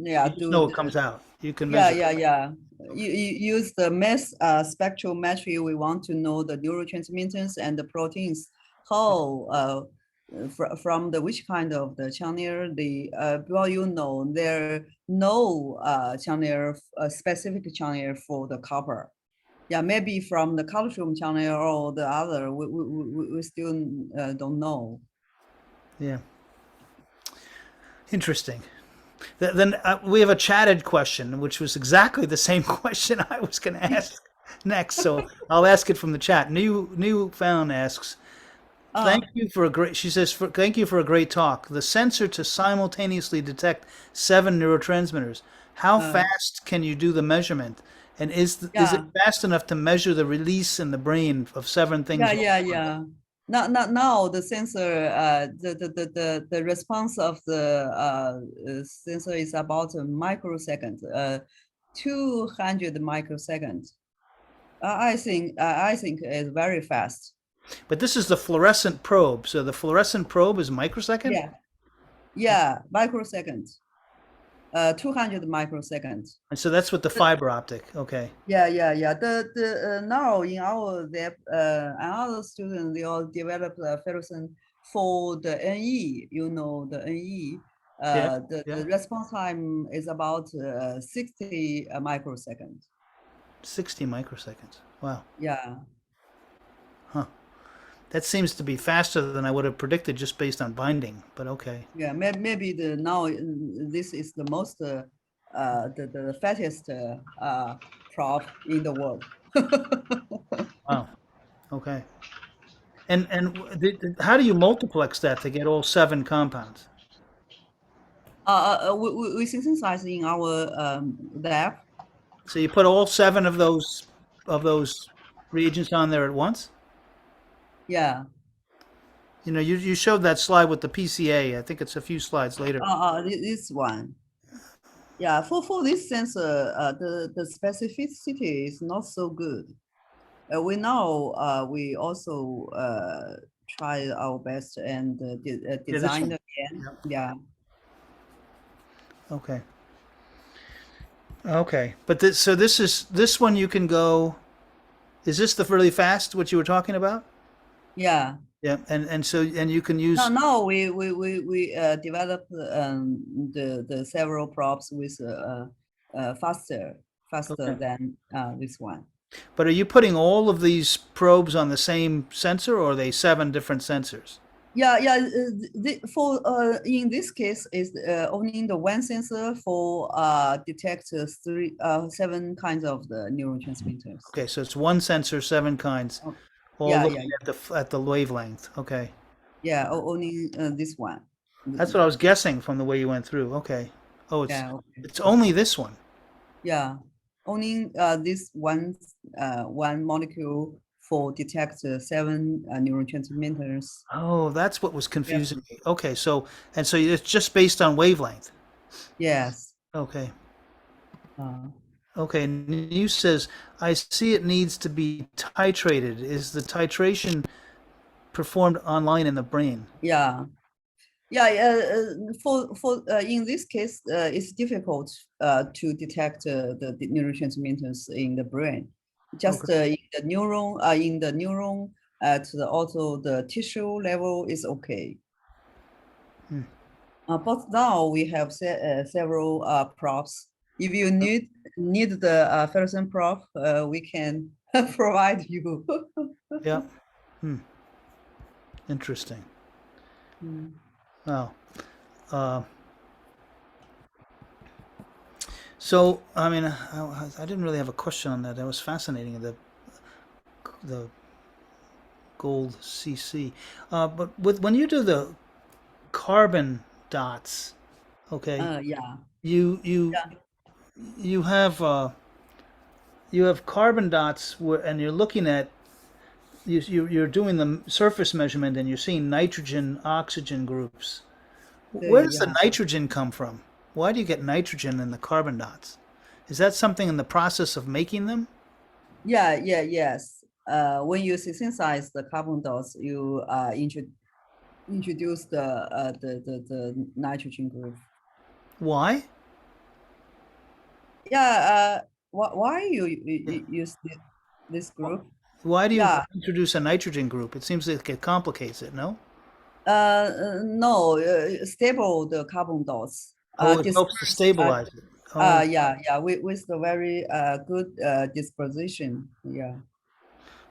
just do know it the comes out. You can measure. yeah. You use the mass spectrometry. We want to know the neurotransmitters and the proteins. How from the which kind of the channel the well, you know there no channel specific channel for the copper. Yeah, maybe from the calcium channel or the other. We still don't know. Yeah, interesting. Then we have a chatted question, which was exactly the same question I was going to ask next. So I'll ask it from the chat. New found asks, Uh, thank you for a great. She says, thank you for a great talk. The sensor to simultaneously detect 7 neurotransmitters. How fast can you do the measurement? And is it yeah. fast enough to measure the release in the brain of 7 things? Yeah. now the sensor, the response of the sensor is about a microsecond, 200 microseconds. I think it's very fast. But this is the fluorescent probe. So the fluorescent probe is microsecond? Yeah, microseconds. 200 microseconds. And so that's with the fiber optic. Okay. Yeah. The now in our lab, another student they all developed a fluorescent for the NE. You know the NE. Yeah. The Yeah. response time is about 60 microseconds. 60 microseconds. Wow. Yeah. Huh. That seems to be faster than I would have predicted just based on binding, but okay. Yeah, maybe the now this is the most the fastest prop in the world. Wow. Okay. How do you multiplex that to get all 7 compounds? We synthesize in our lab. So you put all 7 of those reagents on there at once? Yeah. You know, you showed that slide with the PCA. I think it's a few slides later. This one. Yeah, for this sensor, the specificity is not so good. We know we also try our best and design one. again. Yep. Yeah. Okay. Okay. But so this one you can go. Is this the really fast what you were talking about? Yeah. Yeah. And so you can use. Now we develop the several props with faster Okay. than this one. But are you putting all of these probes on the same sensor, or are they 7 different sensors? Yeah. For in this case is only the one sensor for detect 7 kinds of the neurotransmitters. Okay, so it's one sensor, 7 kinds, Oh, all yeah. looking at the wavelength. Okay, Yeah, only this one. that's what I was guessing from the way you went through. Okay. Oh, Yeah, okay. it's only this one. Yeah, only this one molecule for detect 7 neurotransmitters. Oh, that's what was Yeah. confusing me. Okay, so it's just based on wavelength. Yes. Okay. Uh, Okay, and you says I see it needs to be titrated. Is the titration performed online in the brain? yeah. For in this case, it's difficult to detect the neurotransmitters in the brain. Just Okay. in the neuron at also the tissue level is okay. Hmm. But now we have several props. If you need the fluorescent prop, we can provide you. Yeah. Hmm. Interesting. Mm. Wow. Uh, so, I mean, I didn't really have a question on that. That was fascinating. The gold CC. But when you do the carbon dots, okay, Yeah. you you Yeah. you have you have carbon dots where, and you're looking at you're doing the surface measurement and you're seeing nitrogen oxygen groups. Where does the Yeah. nitrogen come from? Why do you get nitrogen in the carbon dots? Is that something in the process of making them? Yes. When you synthesize the carbon dots, you introduce the nitrogen group. Why? Yeah. Why you Yeah. use this group? Why do you Yeah. introduce a nitrogen group? It seems like it complicates it, no? No, stable the carbon dots. Oh, it helps to Disperse. stabilize it. Oh, With the very good disposition. Yeah.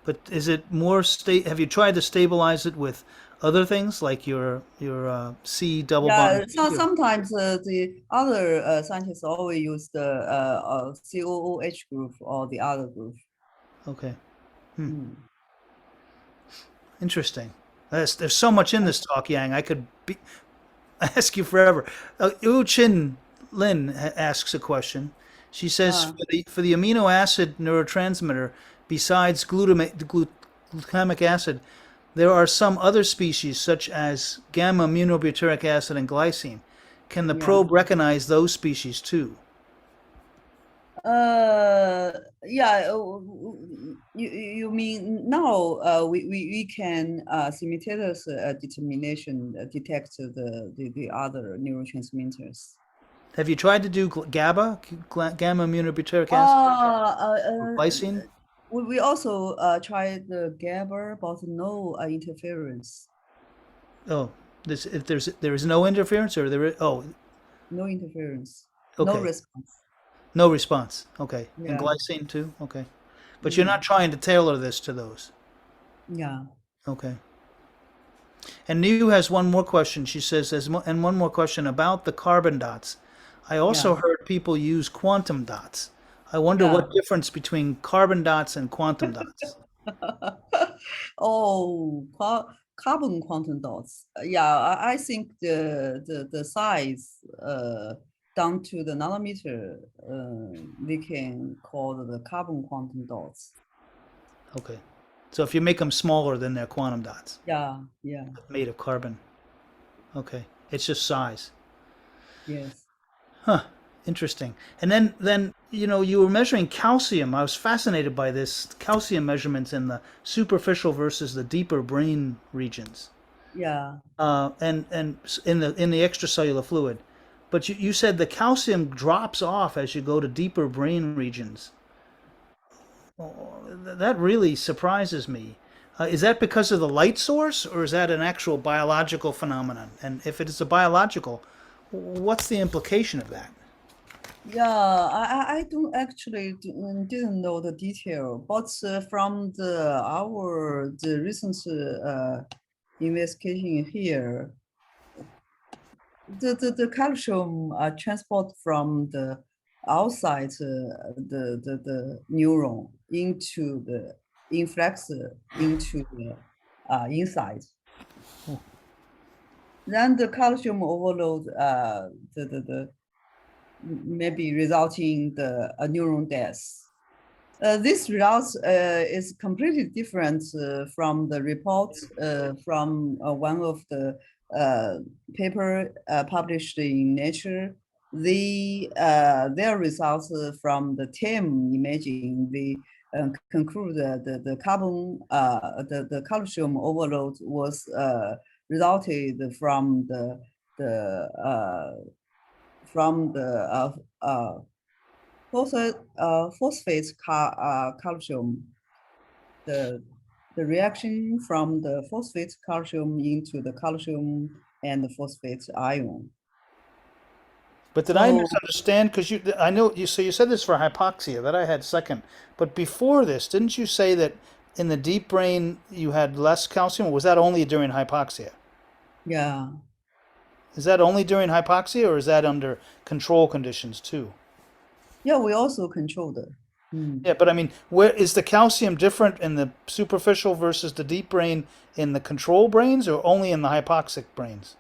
but is it more have you tried to stabilize it with other things like your C double bond Yeah, so C? sometimes the other scientists always use the COOH group or the other group. Okay, Mm. interesting. There's so much in this talk, Yang. I could ask you forever. Yu Chin Lin asks a question. She says, Uh, for the amino acid neurotransmitter, besides glutamic acid, there are some other species such as gamma aminobutyric acid and glycine. Can the Yeah. probe recognize those species too? Yeah, you mean now we can simultaneous determination detect the other neurotransmitters. Have you tried to do gamma aminobutyric acid, or glycine? We also tried the GABA, but no interference. Oh, there is no interference, or No interference. No okay, response. no response. Okay, and Yeah. glycine too. Okay, but you're not trying to tailor this to those. Yeah. Okay. And Niu has one more question. She says, and one more question about the carbon dots. I also Yeah. heard people use quantum dots. I wonder Yeah. what difference between carbon dots and quantum dots. Oh, carbon quantum dots. Yeah, I think the size down to the nanometer, they can call the carbon quantum dots. Okay. So if you make them smaller, then they're quantum dots Yeah, yeah, made of carbon. Okay. It's just size. yes. Huh. Interesting. And then you were measuring calcium. I was fascinated by this calcium measurements in the superficial versus the deeper brain regions. Yeah. And in the extracellular fluid. But you said the calcium drops off as you go to deeper brain regions. Oh, that really surprises me. Is that because of the light source, or is that an actual biological phenomenon? And if it is a biological, what's the implication of that? Yeah, I don't actually didn't know the detail, but from the recent investigation here, the calcium transport from the outside the neuron into the influx into the inside. Then the calcium overload the maybe resulting the neuron death. This result is completely different from the report from one of the paper published in Nature. Their results from the TIM imaging, they conclude that the carbon, the calcium overload was resulted from the phosphate calcium, the reaction from the phosphate calcium into the calcium and the phosphate ion. But did I So misunderstand? Because I know you. So you said this for hypoxia that I had second. But before this, didn't you say that in the deep brain you had less calcium, or was that only during hypoxia? yeah, Is that only during hypoxia, or is that under control conditions too? yeah, we also control the. Yeah, but I mean, where is the calcium different in the superficial versus the deep brain in the control brains, or only in the hypoxic brains?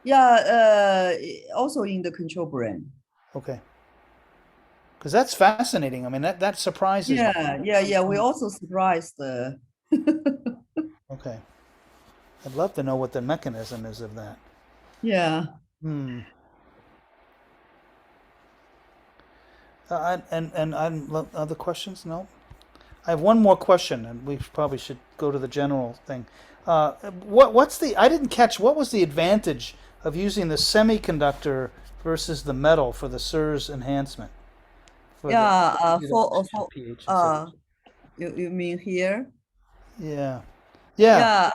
Yeah, also in the control brain. Okay, because that's fascinating. I mean, that surprises me. Yeah. We also surprised the. Okay, I'd love to know what the mechanism is of that. Yeah. Hmm. Other questions? No. I have one more question, and we probably should go to the general thing. What's the? I didn't catch. What was the advantage of using the semiconductor versus the metal for the SIRS enhancement for the Yeah, oxidation for pH, etc. uh, you mean here? Yeah, yeah.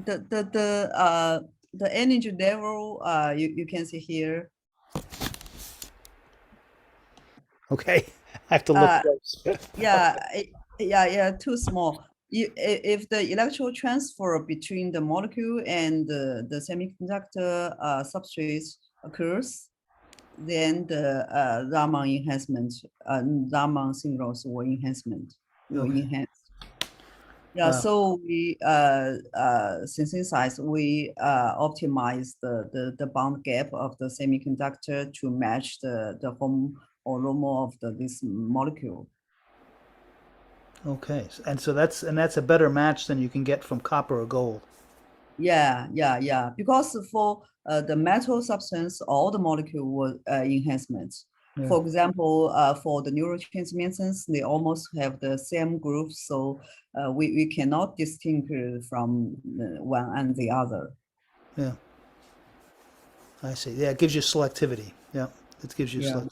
Yeah, the energy level you can see here. Okay, I have to look Uh, close. yeah, yeah, too small. If the electron transfer between the molecule and the semiconductor substrate occurs, then the Raman enhancement, Raman signals will will Okay. enhance. Yeah, Wow. so we synthesize, we optimize the bond gap of the semiconductor to match the home or normal of this molecule. Okay, and so that's a better match than you can get from copper or gold. Yeah. Because for the metal substance, all the molecule were enhancements. Yeah, For example, for the neurotransmitters, they almost have the same group, so we cannot distinguish from one and the other. yeah, I see. Yeah, it gives you selectivity. Yeah, it gives you Yeah. selectivity.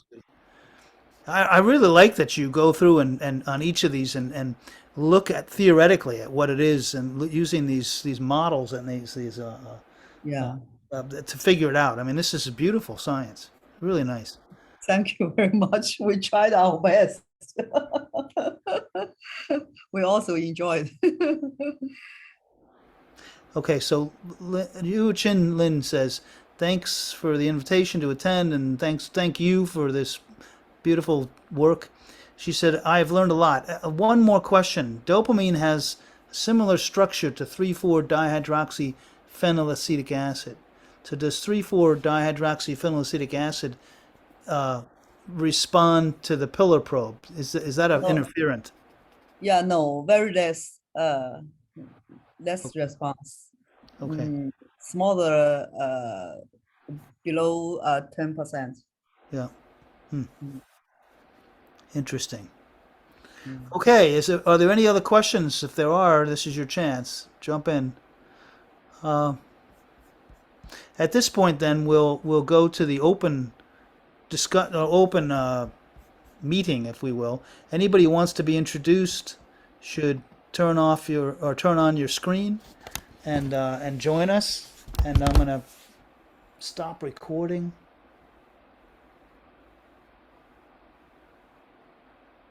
I really like that you go through and on each of these and look at theoretically at what it is and using these models and these Yeah. to figure it out. I mean, this is beautiful science. Really nice. Thank you very much. We tried our best. We also enjoyed. Okay, so Yu Chin Lin says, "Thanks for the invitation to attend, and thank you for this beautiful work." She said, "I've learned a lot." One more question: dopamine has a similar structure to 3,4-dihydroxyphenylacetic acid. So does 3,4-dihydroxyphenylacetic acid uh, respond to the pillar probe? Is that an No, interferent? yeah, no, very less response. Okay, Smaller, below 10%. yeah, hmm. Mm, Interesting. mm. Okay, are there any other questions? If there are, this is your chance. Jump in. Uh, at this point, then we'll go to the open meeting, if we will. Anybody who wants to be introduced should turn on your screen and join us. And I'm gonna stop recording.